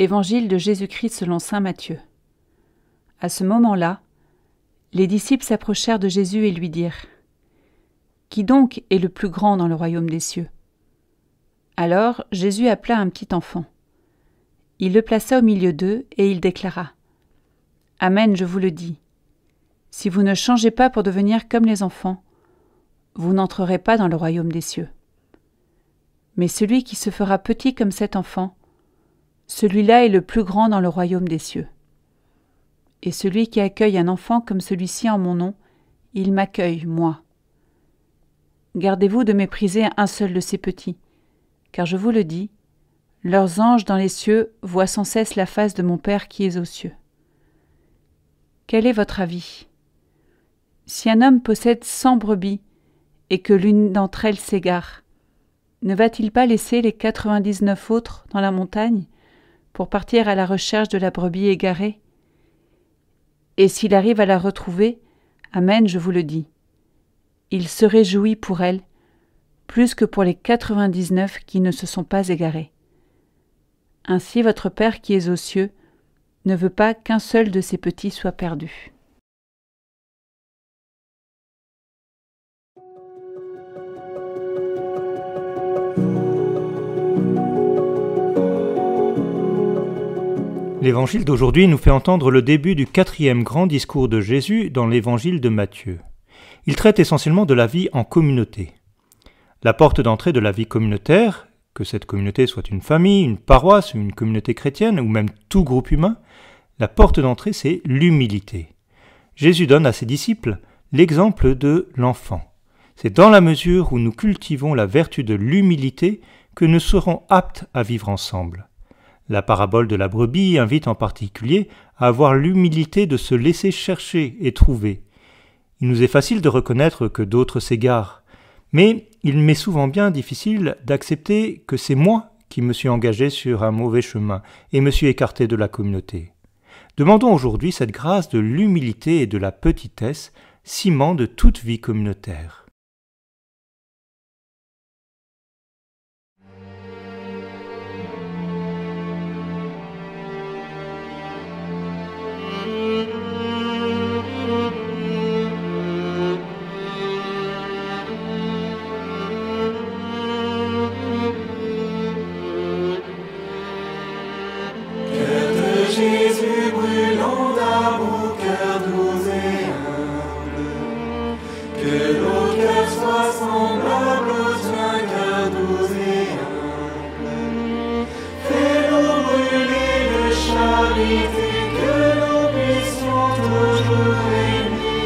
Évangile de Jésus-Christ selon saint Matthieu. À ce moment-là, les disciples s'approchèrent de Jésus et lui dirent : « Qui donc est le plus grand dans le royaume des cieux ?» Alors Jésus appela un petit enfant. Il le plaça au milieu d'eux et il déclara : « Amen, je vous le dis. Si vous ne changez pas pour devenir comme les enfants, vous n'entrerez pas dans le royaume des cieux. Mais celui qui se fera petit comme cet enfant, celui-là est le plus grand dans le royaume des cieux. Et celui qui accueille un enfant comme celui-ci en mon nom, il m'accueille, moi. Gardez-vous de mépriser un seul de ces petits, car je vous le dis, leurs anges dans les cieux voient sans cesse la face de mon Père qui est aux cieux. Quel est votre avis ? Si un homme possède 100 brebis et que l'une d'entre elles s'égare, ne va-t-il pas laisser les 99 autres dans la montagne pour partir à la recherche de la brebis égarée ? Et s'il arrive à la retrouver, amen, je vous le dis, il se réjouit pour elle, plus que pour les 99 qui ne se sont pas égarés. Ainsi votre Père qui est aux cieux ne veut pas qu'un seul de ses petits soit perdu. L'évangile d'aujourd'hui nous fait entendre le début du 4e grand discours de Jésus dans l'évangile de Matthieu. Il traite essentiellement de la vie en communauté. La porte d'entrée de la vie communautaire, que cette communauté soit une famille, une paroisse, une communauté chrétienne ou même tout groupe humain, la porte d'entrée c'est l'humilité. Jésus donne à ses disciples l'exemple de l'enfant. C'est dans la mesure où nous cultivons la vertu de l'humilité que nous serons aptes à vivre ensemble. La parabole de la brebis invite en particulier à avoir l'humilité de se laisser chercher et trouver. Il nous est facile de reconnaître que d'autres s'égarent, mais il m'est souvent bien difficile d'accepter que c'est moi qui me suis engagé sur un mauvais chemin et me suis écarté de la communauté. Demandons aujourd'hui cette grâce de l'humilité et de la petitesse, ciment de toute vie communautaire. Jésus brûlant d'amour, cœur doux et humble, que nos cœurs soient semblables au tien, cœur doux et humble. Fais-nous brûler de charité, que nous puissions toujours aimer.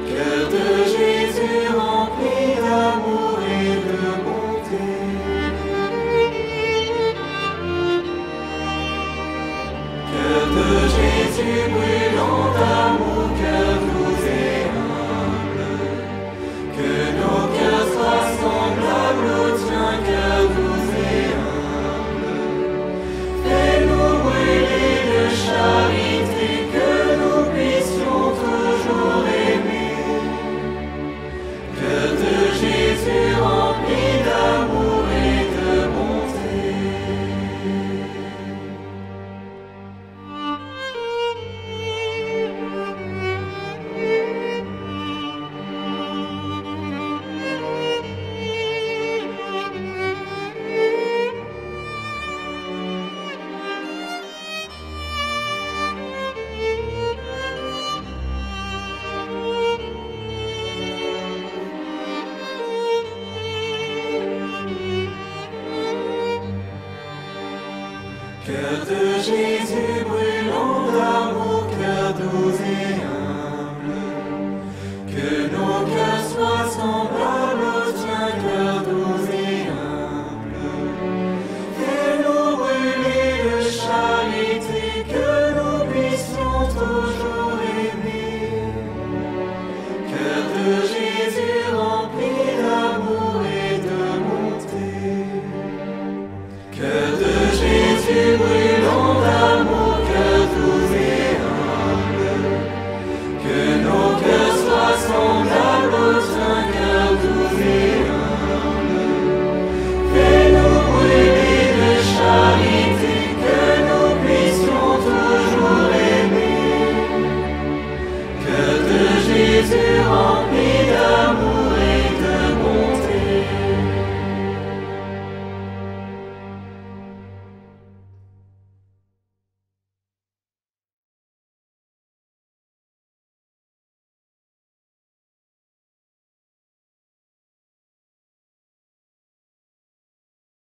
Cœur de Jésus rempli d'amour et de bonté. De Jésus brûlant d'amour, cœur doux et humble, que nos cœurs soient semblables au tien, cœur doux et humble. Fais-nous brûler de charité, que nous puissions toujours aimer. Cœur de Jésus rempli d'amour et de bonté. Cœur de Jésus